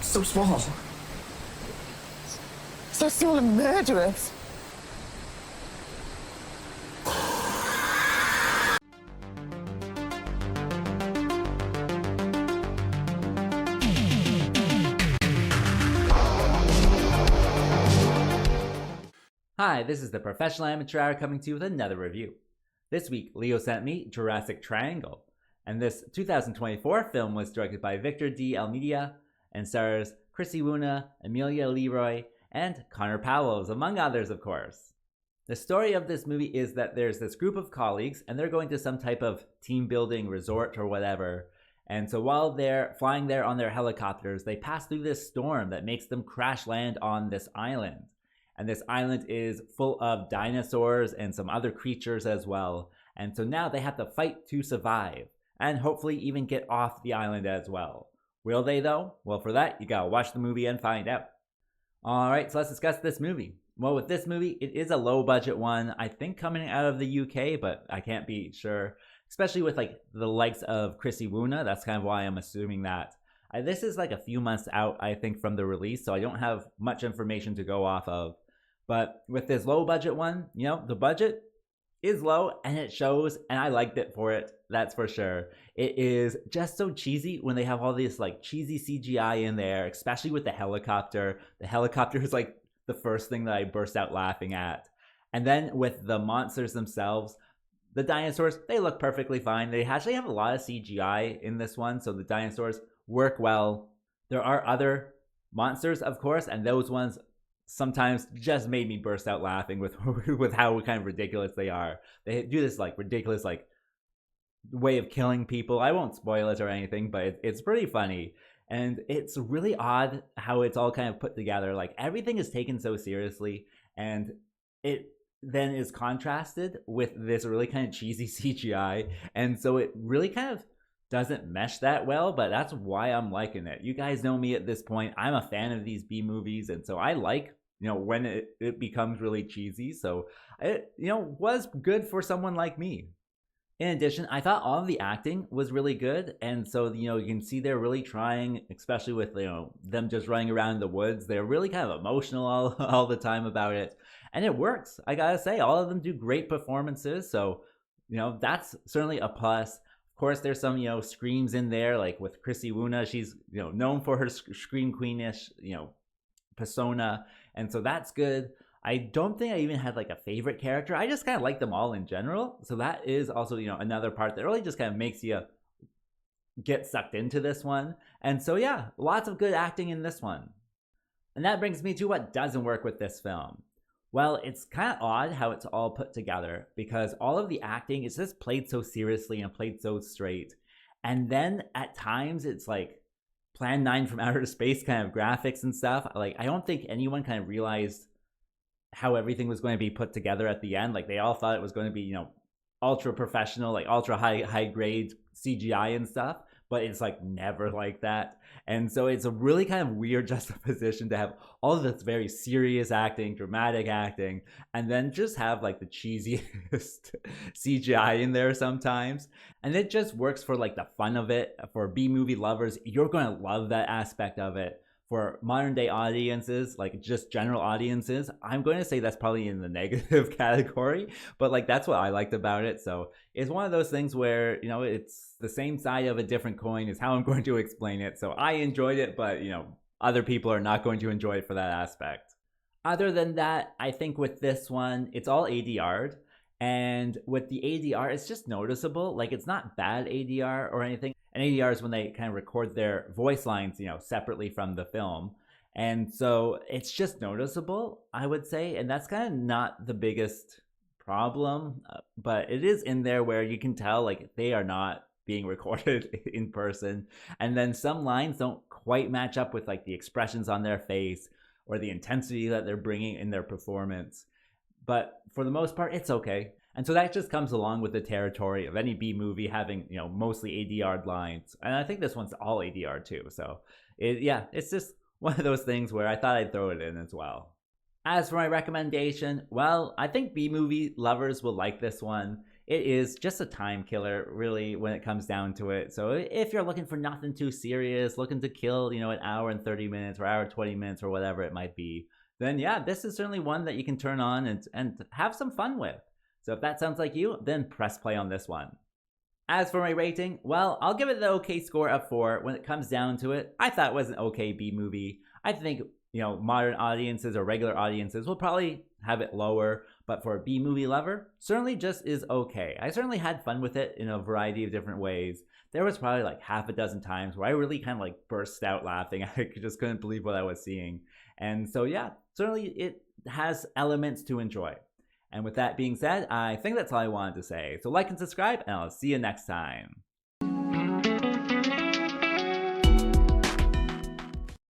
So small. So small and murderous. Hi, this is the Professional Amateur Hour coming to you with another review. This week, Leo sent me Jurassic Triangle, and this 2024 film was directed by Victor D. Almeida and stars Chrissie Wunna, Amelie, Leroy, and Connor Powles, among others, of course. The story of this movie is that there's this group of colleagues, and they're going to some type of team-building resort or whatever, and so while they're flying there on their helicopters, they pass through this storm that makes them crash land on this island. And this island is full of dinosaurs and some other creatures as well. And so now they have to fight to survive and hopefully even get off the island as well. Will they though? Well, for that, you gotta watch the movie and find out. Alright, so let's discuss this movie. Well, with this movie, it is a low budget one, I think coming out of the UK, but I can't be sure. Especially with like the likes of Chrissie Wunna, that's kind of why I'm assuming that. This is like a few months out, I think, from the release, so I don't have much information to go off of. But with this low budget one, you know, the budget is low and it shows, and I liked it for it, that's for sure. It is just so cheesy when they have all this like cheesy CGI in there, especially with the helicopter. The helicopter is like the first thing that I burst out laughing at. And then with the monsters themselves, the dinosaurs, they look perfectly fine. They actually have a lot of CGI in this one, so the dinosaurs work well. There are other monsters, of course, and those ones sometimes just made me burst out laughing with how kind of ridiculous they are. They do this like ridiculous like way of killing people. I won't spoil it or anything, but it's pretty funny. And it's really odd how it's all kind of put together. Like everything is taken so seriously, and it then is contrasted with this really kind of cheesy CGI. And so it really kind of doesn't mesh that well, but that's why I'm liking it. You guys know me at this point. I'm a fan of these B movies, and so I like, you know, when it becomes really cheesy. So it, you know, was good for someone like me. In addition, I thought all of the acting was really good, and so, you know, you can see they're really trying, especially with, you know, them just running around in the woods. They're really kind of emotional all the time about it, and it works. I gotta say, all of them do great performances, so, you know, that's certainly a plus. Of course, there's some, you know, screams in there, like with Chrissie Wunna. She's, you know, known for her scream queenish, you know, persona, and so that's good. I don't think I even had like a favorite character. I just kind of like them all in general, so that is also, you know, another part that really just kind of makes you get sucked into this one. And so yeah, lots of good acting in this one. And that brings me to what doesn't work with this film. Well, it's kind of odd how it's all put together, because all of the acting is just played so seriously and played so straight, and then at times it's like Plan 9 from Outer Space kind of graphics and stuff. Like, I don't think anyone kind of realized how everything was going to be put together at the end. Like, they all thought it was going to be, you know, ultra professional, like ultra high grade CGI and stuff, but it's like never like that. And so it's a really kind of weird juxtaposition to have all of this very serious acting, dramatic acting, and then just have like the cheesiest CGI in there sometimes. And it just works for like the fun of it. For B-movie lovers, you're going to love that aspect of it. For modern day audiences, like just general audiences, I'm going to say that's probably in the negative category, but like that's what I liked about it. So it's one of those things where, you know, it's the same side of a different coin is how I'm going to explain it. So I enjoyed it, but, you know, other people are not going to enjoy it for that aspect. Other than that, I think with this one, it's all ADR'd. And with the ADR, it's just noticeable. Like, it's not bad ADR or anything. And ADR is when they kind of record their voice lines, you know, separately from the film. And so it's just noticeable, I would say. And that's kind of not the biggest problem, but it is in there where you can tell, like, they are not being recorded in person. And then some lines don't quite match up with, like, the expressions on their face or the intensity that they're bringing in their performance. But for the most part, it's okay. And so that just comes along with the territory of any B movie having, you know, mostly ADR lines. And I think this one's all ADR too. So yeah, it's just one of those things where I thought I'd throw it in as well. As for my recommendation, well, I think B movie lovers will like this one. it is just a time killer, really, when it comes down to it. So if you're looking for nothing too serious, looking to kill, you know, an hour and 30 minutes or hour and 20 minutes or whatever it might be, then yeah, this is certainly one that you can turn on and have some fun with. So if that sounds like you, then press play on this one. As for my rating, well, I'll give it the okay score of 4. When it comes down to it, I thought it was an okay B movie. I think, you know, modern audiences or regular audiences will probably have it lower, but for a B movie lover, certainly just is okay. I certainly had fun with it in a variety of different ways. There was probably like half a dozen times where I really kind of like burst out laughing. I just couldn't believe what I was seeing. And so yeah, certainly it has elements to enjoy. And with that being said, I think that's all I wanted to say. So like and subscribe, and I'll see you next time.